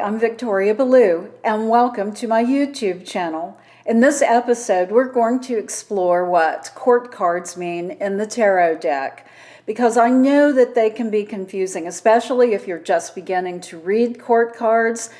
I'm Victoria Ballou, and welcome to my YouTube channel. In this episode, we're going to explore what court cards mean in the tarot deck, because I know that they can be confusing, especially if you're just beginning to read court cards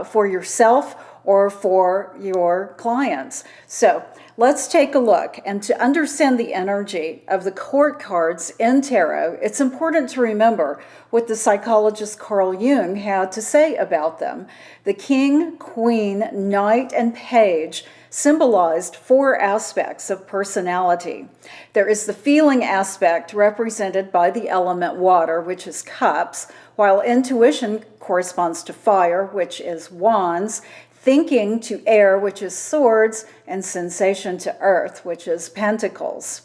for yourself or for your clients. So let's take a look. And to understand the energy of the court cards in tarot, it's important to remember what the psychologist Carl Jung had to say about them. The king, queen, knight, and page symbolized four aspects of personality. There is the feeling aspect represented by the element water, which is cups, while intuition corresponds to fire, which is wands, thinking to air, which is swords, and sensation to earth, which is pentacles.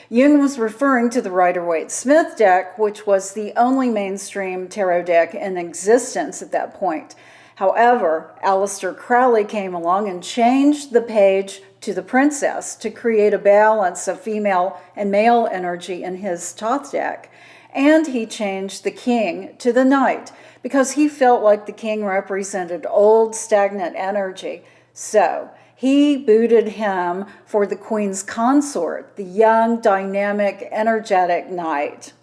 Jung was referring to the Rider-Waite-Smith deck, which was the only mainstream tarot deck in existence at that point. However, Aleister Crowley came along and changed the page to the princess to create a balance of female and male energy in his Thoth deck. And he changed the king to the knight because he felt like the king represented old, stagnant energy. So he booted him for the queen's consort, the young, dynamic, energetic knight.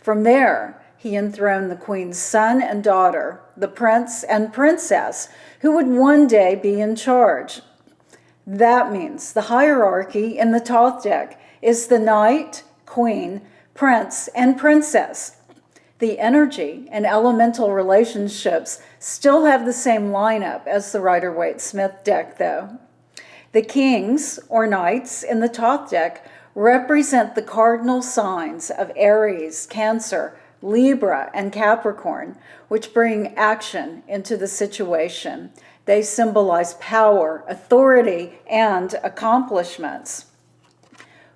From there, he enthroned the queen's son and daughter, the prince and princess, who would one day be in charge. That means the hierarchy in the Thoth deck is the knight, queen, prince, and princess. The energy and elemental relationships still have the same lineup as the Rider-Waite-Smith deck, though. The kings, or knights, in the Thoth deck represent the cardinal signs of Aries, Cancer, Libra, and Capricorn, which bring action into the situation. They symbolize power, authority, and accomplishments.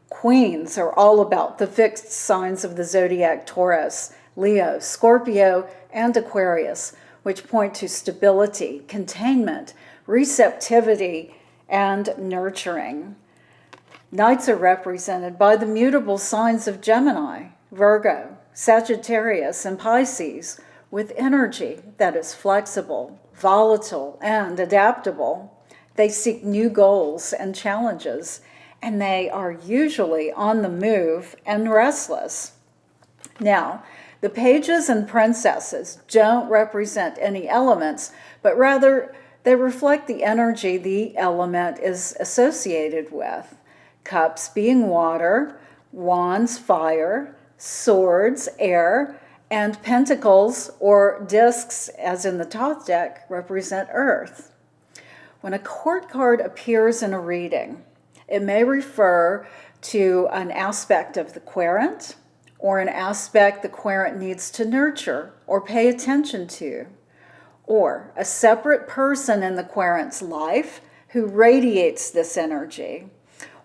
Queens are all about the fixed signs of the zodiac: Taurus, Leo, Scorpio, and Aquarius, which point to stability, containment, receptivity, and nurturing. Knights are represented by the mutable signs of Gemini, Virgo, Sagittarius, and Pisces, with energy that is flexible, volatile, and adaptable. They seek new goals and challenges, and they are usually on the move and restless. Now, the pages and princesses don't represent any elements, but rather they reflect the energy the element is associated with. Cups being water, wands fire, swords air, and pentacles or discs, as in the Thoth deck, represent earth. When a court card appears in a reading, it may refer to an aspect of the querent, or an aspect the querent needs to nurture or pay attention to, or a separate person in the querent's life who radiates this energy.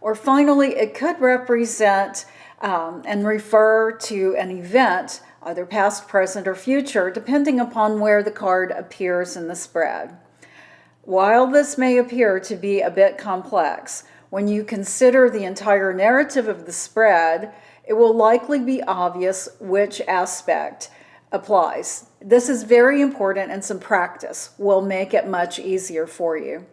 Or finally, it could represent and refer to an event, either past, present, or future, depending upon where the card appears in the spread. While this may appear to be a bit complex, when you consider the entire narrative of the spread, it will likely be obvious which aspect applies. This is very important, and some practice will make it much easier for you.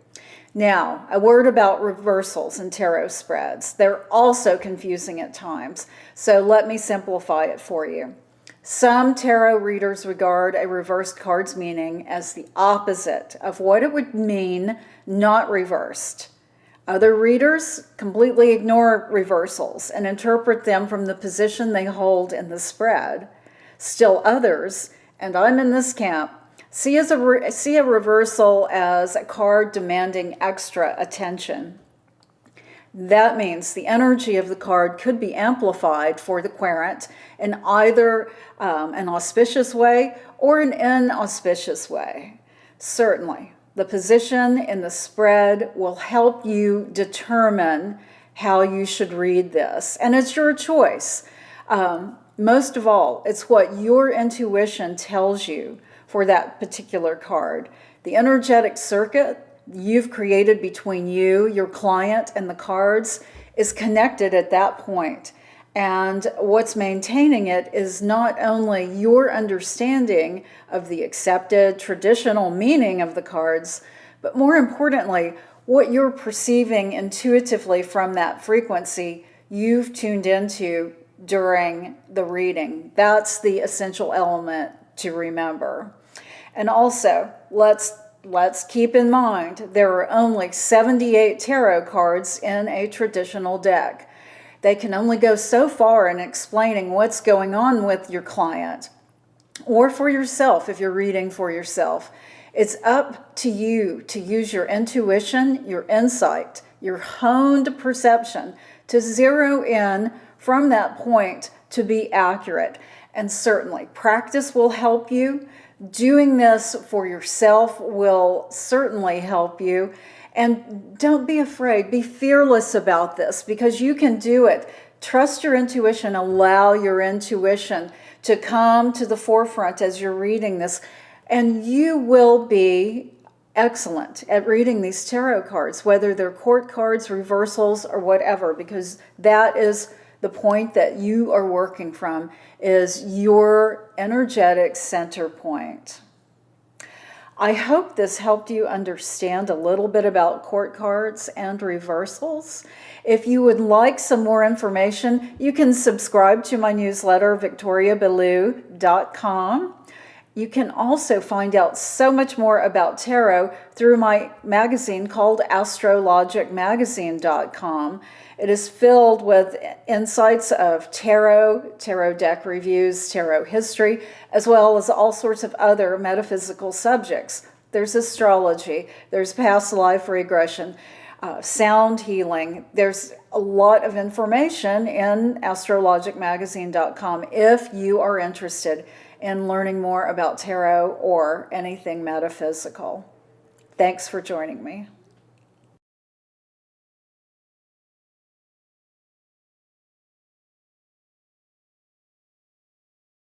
Now, a word about reversals in tarot spreads. They're also confusing at times, so let me simplify it for you. Some tarot readers regard a reversed card's meaning as the opposite of what it would mean not reversed. Other readers completely ignore reversals and interpret them from the position they hold in the spread. Still others, and I'm in this camp, see a reversal as a card demanding extra attention. That means the energy of the card could be amplified for the querent in either an auspicious way or an inauspicious way. Certainly, the position in the spread will help you determine how you should read this, and it's your choice. Most of all, it's what your intuition tells you for that particular card. The energetic circuit you've created between you, your client, and the cards is connected at that point. And what's maintaining it is not only your understanding of the accepted traditional meaning of the cards, but more importantly, what you're perceiving intuitively from that frequency you've tuned into during the reading. That's the essential element to remember. And also, let's keep in mind there are only 78 tarot cards in a traditional deck. They can only go so far in explaining what's going on with your client or for yourself if you're reading for yourself. It's up to you to use your intuition, your insight, your honed perception to zero in from that point to be accurate. And certainly, practice will help you. Doing this for yourself will certainly help you. And don't be afraid. Be fearless about this because you can do it. Trust your intuition. Allow your intuition to come to the forefront as you're reading this. And you will be excellent at reading these tarot cards, whether they're court cards, reversals, or whatever, because that is the point that you are working from, is your energetic center point. I hope this helped you understand a little bit about court cards and reversals. If you would like some more information, you can subscribe to my newsletter, victoriaballou.com. You can also find out so much more about tarot through my magazine called astrologicmagazine.com. It is filled with insights of tarot deck reviews, tarot history, as well as all sorts of other metaphysical subjects. There's astrology, there's past life regression, sound healing. There's a lot of information in astrologicmagazine.com if you are interested in learning more about tarot or anything metaphysical. Thanks for joining me.